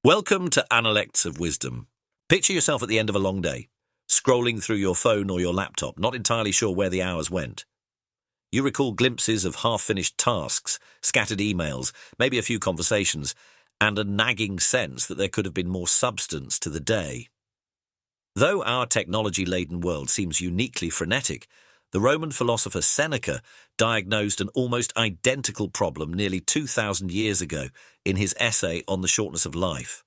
Welcome to Analects of Wisdom. Picture yourself at the end of a long day, scrolling through your phone or your laptop, not entirely sure where the hours went. You recall glimpses of half-finished tasks, scattered emails, maybe a few conversations, and a nagging sense that there could have been more substance to the day. Though our technology-laden world seems uniquely frenetic, the Roman philosopher Seneca diagnosed an almost identical problem nearly 2,000 years ago in his essay on the shortness of life.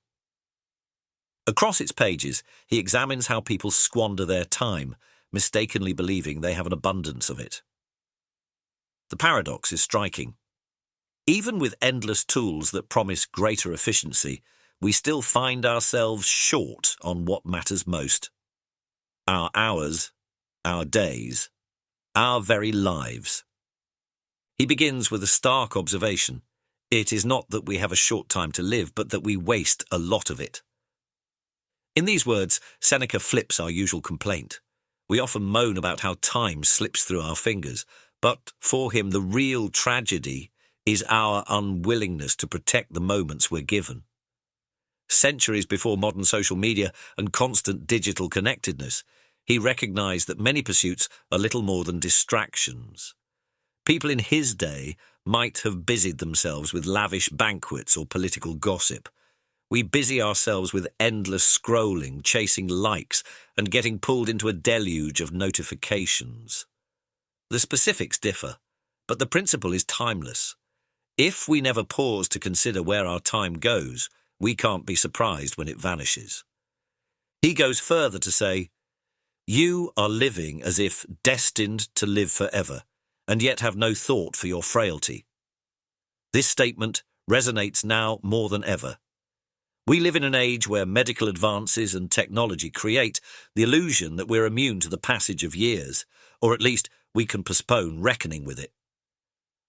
Across its pages, he examines how people squander their time, mistakenly believing they have an abundance of it. The paradox is striking. Even with endless tools that promise greater efficiency, we still find ourselves short on what matters most. Our hours, our days, our very lives. He begins with a stark observation. It is not that we have a short time to live, but that we waste a lot of it. In these words, Seneca flips our usual complaint. We often moan about how time slips through our fingers, but for him the real tragedy is our unwillingness to protect the moments we're given. Centuries before modern social media and constant digital connectedness, he recognized that many pursuits are little more than distractions. People in his day might have busied themselves with lavish banquets or political gossip. We busy ourselves with endless scrolling, chasing likes, and getting pulled into a deluge of notifications. The specifics differ, but the principle is timeless. If we never pause to consider where our time goes, we can't be surprised when it vanishes. He goes further to say, "You are living as if destined to live forever, and yet have no thought for your frailty." This statement resonates now more than ever. We live in an age where medical advances and technology create the illusion that we're immune to the passage of years, or at least we can postpone reckoning with it.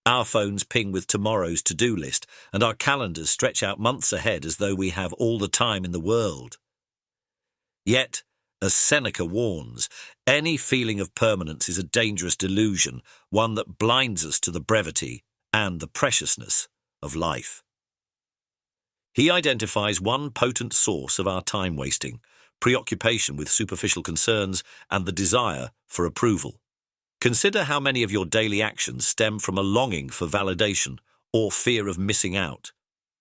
Our phones ping with tomorrow's to-do list, and our calendars stretch out months ahead as though we have all the time in the world. Yet, as Seneca warns, any feeling of permanence is a dangerous delusion, one that blinds us to the brevity and the preciousness of life. He identifies one potent source of our time wasting, preoccupation with superficial concerns and the desire for approval. Consider how many of your daily actions stem from a longing for validation or fear of missing out.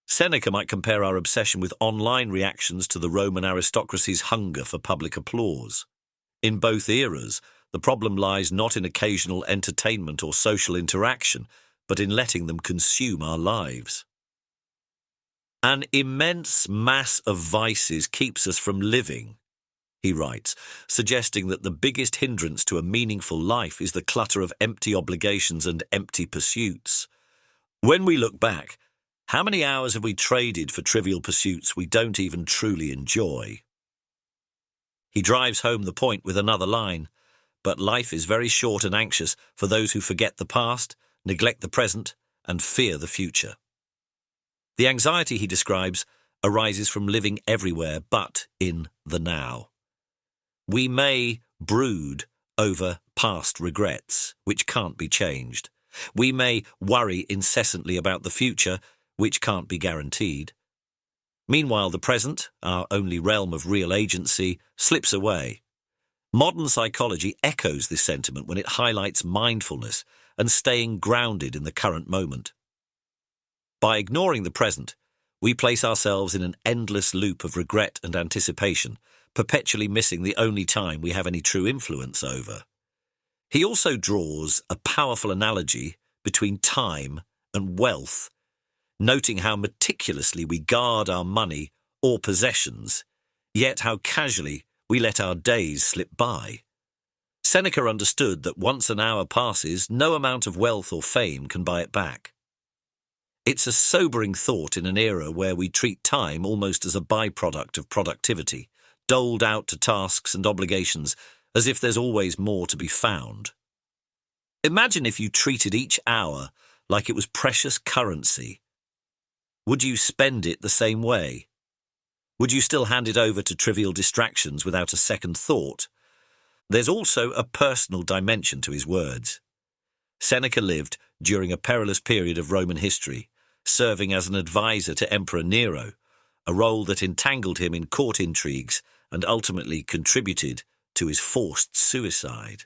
Seneca might compare our obsession with online reactions to the Roman aristocracy's hunger for public applause. In both eras, the problem lies not in occasional entertainment or social interaction, but in letting them consume our lives. An immense mass of vices keeps us from living, he writes, suggesting that the biggest hindrance to a meaningful life is the clutter of empty obligations and empty pursuits. When we look back, how many hours have we traded for trivial pursuits we don't even truly enjoy? He drives home the point with another line, but life is very short and anxious for those who forget the past, neglect the present, and fear the future. The anxiety he describes arises from living everywhere but in the now. We may brood over past regrets, which can't be changed. We may worry incessantly about the future, which can't be guaranteed. Meanwhile, the present, our only realm of real agency, slips away. Modern psychology echoes this sentiment when it highlights mindfulness and staying grounded in the current moment. By ignoring the present, we place ourselves in an endless loop of regret and anticipation, perpetually missing the only time we have any true influence over. He also draws a powerful analogy between time and wealth, noting how meticulously we guard our money or possessions, yet how casually we let our days slip by. Seneca understood that once an hour passes, no amount of wealth or fame can buy it back. It's a sobering thought in an era where we treat time almost as a byproduct of productivity, doled out to tasks and obligations as if there's always more to be found. Imagine if you treated each hour like it was precious currency. Would you spend it the same way? Would you still hand it over to trivial distractions without a second thought? There's also a personal dimension to his words. Seneca lived during a perilous period of Roman history, serving as an advisor to Emperor Nero, a role that entangled him in court intrigues and ultimately contributed to his forced suicide.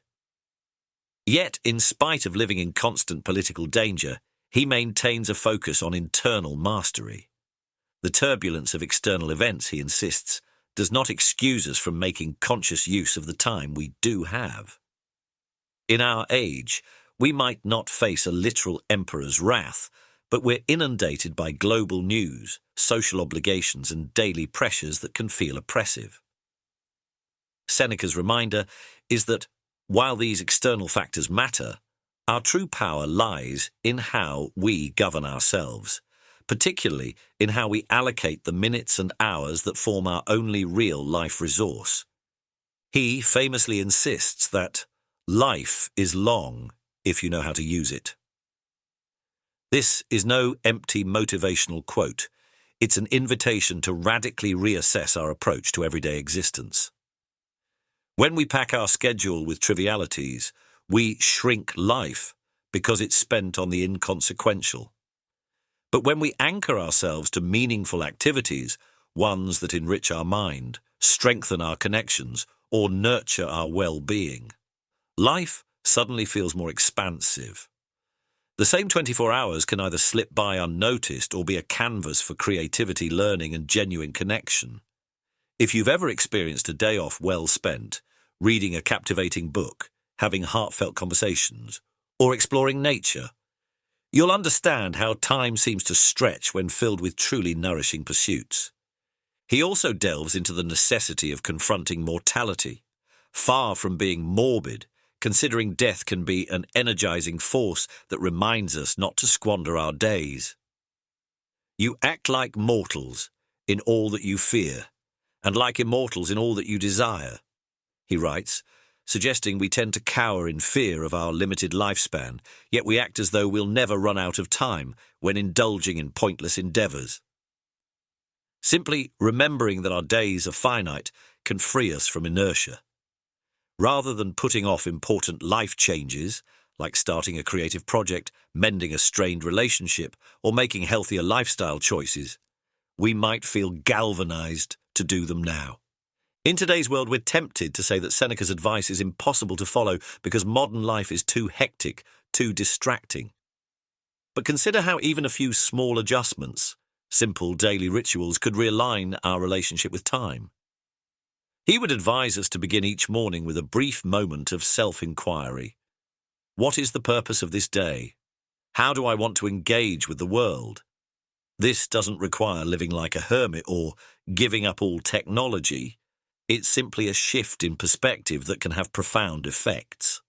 Yet, in spite of living in constant political danger, he maintains a focus on internal mastery. The turbulence of external events, he insists, does not excuse us from making conscious use of the time we do have. In our age, we might not face a literal emperor's wrath, but we're inundated by global news, social obligations, and daily pressures that can feel oppressive. Seneca's reminder is that, while these external factors matter, our true power lies in how we govern ourselves, particularly in how we allocate the minutes and hours that form our only real life resource. He famously insists that life is long if you know how to use it. This is no empty motivational quote. It's an invitation to radically reassess our approach to everyday existence. When we pack our schedule with trivialities, we shrink life because it's spent on the inconsequential. But when we anchor ourselves to meaningful activities, ones that enrich our mind, strengthen our connections, or nurture our well-being, life suddenly feels more expansive. The same 24 hours can either slip by unnoticed or be a canvas for creativity, learning, and genuine connection. If you've ever experienced a day off well spent, reading a captivating book, having heartfelt conversations, or exploring nature, you'll understand how time seems to stretch when filled with truly nourishing pursuits. He also delves into the necessity of confronting mortality. Far from being morbid, considering death can be an energizing force that reminds us not to squander our days. You act like mortals in all that you fear, and like immortals in all that you desire, he writes, suggesting we tend to cower in fear of our limited lifespan, yet we act as though we'll never run out of time when indulging in pointless endeavors. Simply remembering that our days are finite can free us from inertia. Rather than putting off important life changes, like starting a creative project, mending a strained relationship, or making healthier lifestyle choices, we might feel galvanized to do them now. In today's world, we're tempted to say that Seneca's advice is impossible to follow because modern life is too hectic, too distracting. But consider how even a few small adjustments, simple daily rituals, could realign our relationship with time. He would advise us to begin each morning with a brief moment of self-inquiry. What is the purpose of this day? How do I want to engage with the world? This doesn't require living like a hermit or giving up all technology. It's simply a shift in perspective that can have profound effects.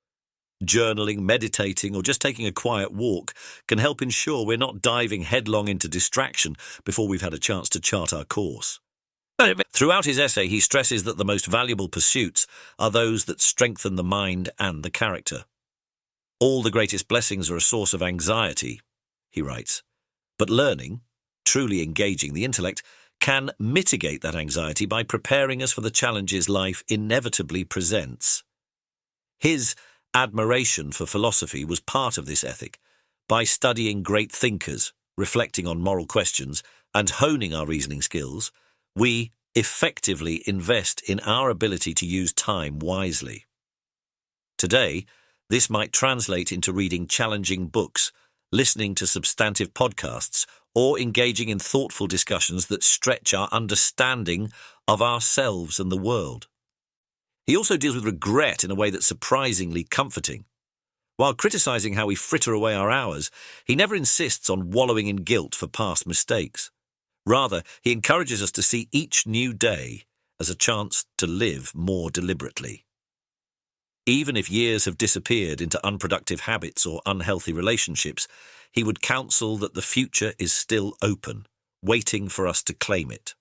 Journaling, meditating, or just taking a quiet walk can help ensure we're not diving headlong into distraction before we've had a chance to chart our course. Throughout his essay, he stresses that the most valuable pursuits are those that strengthen the mind and the character. All the greatest blessings are a source of anxiety, he writes, but learning, truly engaging the intellect, can mitigate that anxiety by preparing us for the challenges life inevitably presents. His admiration for philosophy was part of this ethic. By studying great thinkers, reflecting on moral questions, and honing our reasoning skills, we effectively invest in our ability to use time wisely. Today, this might translate into reading challenging books, listening to substantive podcasts, or engaging in thoughtful discussions that stretch our understanding of ourselves and the world. He also deals with regret in a way that's surprisingly comforting. While criticizing how we fritter away our hours, he never insists on wallowing in guilt for past mistakes. Rather, he encourages us to see each new day as a chance to live more deliberately. Even if years have disappeared into unproductive habits or unhealthy relationships, he would counsel that the future is still open, waiting for us to claim it.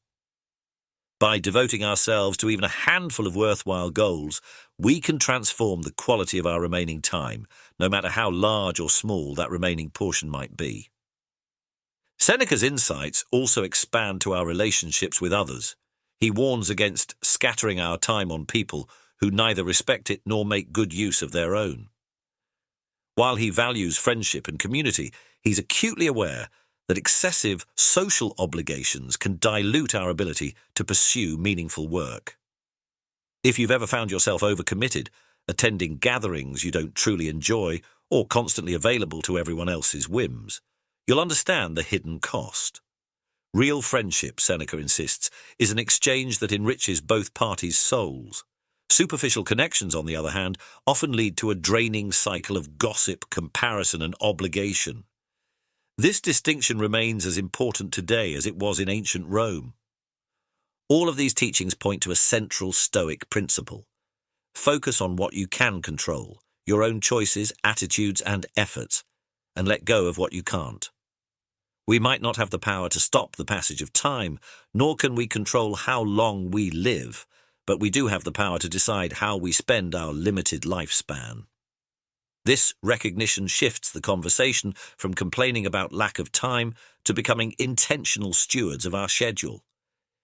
By devoting ourselves to even a handful of worthwhile goals, we can transform the quality of our remaining time, no matter how large or small that remaining portion might be. Seneca's insights also expand to our relationships with others. He warns against scattering our time on people who neither respect it nor make good use of their own. While he values friendship and community, he's acutely aware that excessive social obligations can dilute our ability to pursue meaningful work. If you've ever found yourself overcommitted, attending gatherings you don't truly enjoy, or constantly available to everyone else's whims, you'll understand the hidden cost. Real friendship, Seneca insists, is an exchange that enriches both parties' souls. Superficial connections, on the other hand, often lead to a draining cycle of gossip, comparison, and obligation. This distinction remains as important today as it was in ancient Rome. All of these teachings point to a central Stoic principle. Focus on what you can control, your own choices, attitudes, and efforts, and let go of what you can't. We might not have the power to stop the passage of time, nor can we control how long we live, but we do have the power to decide how we spend our limited lifespan. This recognition shifts the conversation from complaining about lack of time to becoming intentional stewards of our schedule.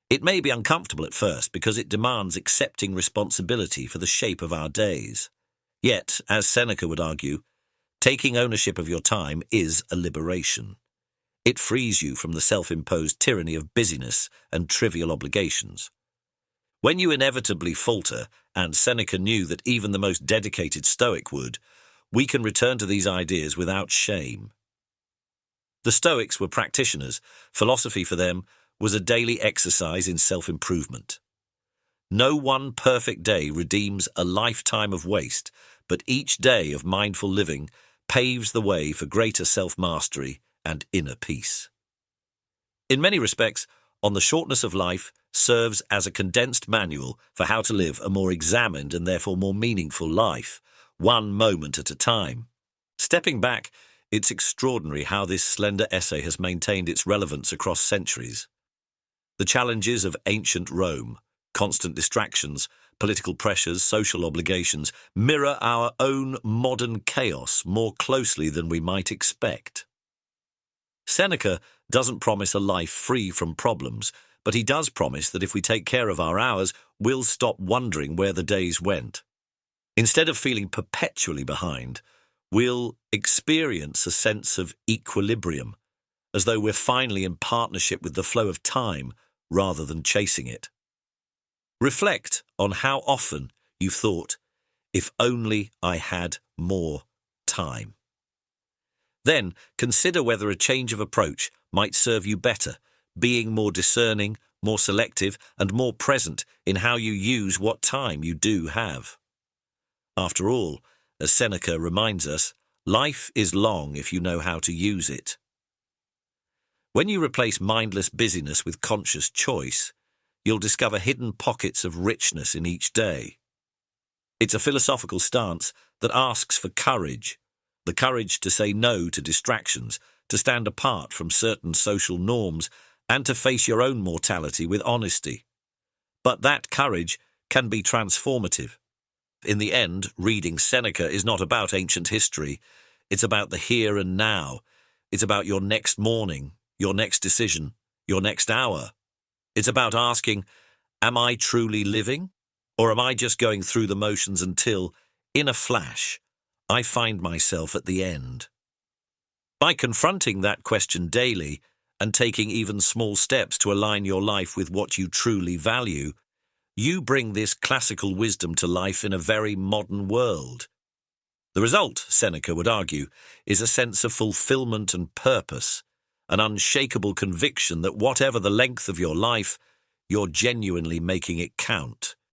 It may be uncomfortable at first because it demands accepting responsibility for the shape of our days. Yet, as Seneca would argue, taking ownership of your time is a liberation. It frees you from the self-imposed tyranny of busyness and trivial obligations. When you inevitably falter, and Seneca knew that even the most dedicated Stoic would, we can return to these ideas without shame. The Stoics were practitioners. Philosophy for them was a daily exercise in self-improvement. No one perfect day redeems a lifetime of waste, but each day of mindful living paves the way for greater self-mastery and inner peace. In many respects, On the Shortness of Life serves as a condensed manual for how to live a more examined and therefore more meaningful life, one moment at a time. Stepping back, it's extraordinary how this slender essay has maintained its relevance across centuries. The challenges of ancient Rome, constant distractions, political pressures, social obligations, mirror our own modern chaos more closely than we might expect. Seneca doesn't promise a life free from problems, but he does promise that if we take care of our hours, we'll stop wondering where the days went. Instead of feeling perpetually behind, we'll experience a sense of equilibrium, as though we're finally in partnership with the flow of time rather than chasing it. Reflect on how often you've thought, if only I had more time. Then consider whether a change of approach might serve you better, being more discerning, more selective, and more present in how you use what time you do have. After all, as Seneca reminds us, life is long if you know how to use it. When you replace mindless busyness with conscious choice, you'll discover hidden pockets of richness in each day. It's a philosophical stance that asks for courage, the courage to say no to distractions, to stand apart from certain social norms, and to face your own mortality with honesty. But that courage can be transformative. In the end, reading Seneca is not about ancient history. It's about the here and now. It's about your next morning, your next decision, your next hour. It's about asking, am I truly living? Or am I just going through the motions until, in a flash, I find myself at the end? By confronting that question daily and taking even small steps to align your life with what you truly value, you bring this classical wisdom to life in a very modern world. The result, Seneca would argue, is a sense of fulfillment and purpose, an unshakable conviction that whatever the length of your life, you're genuinely making it count.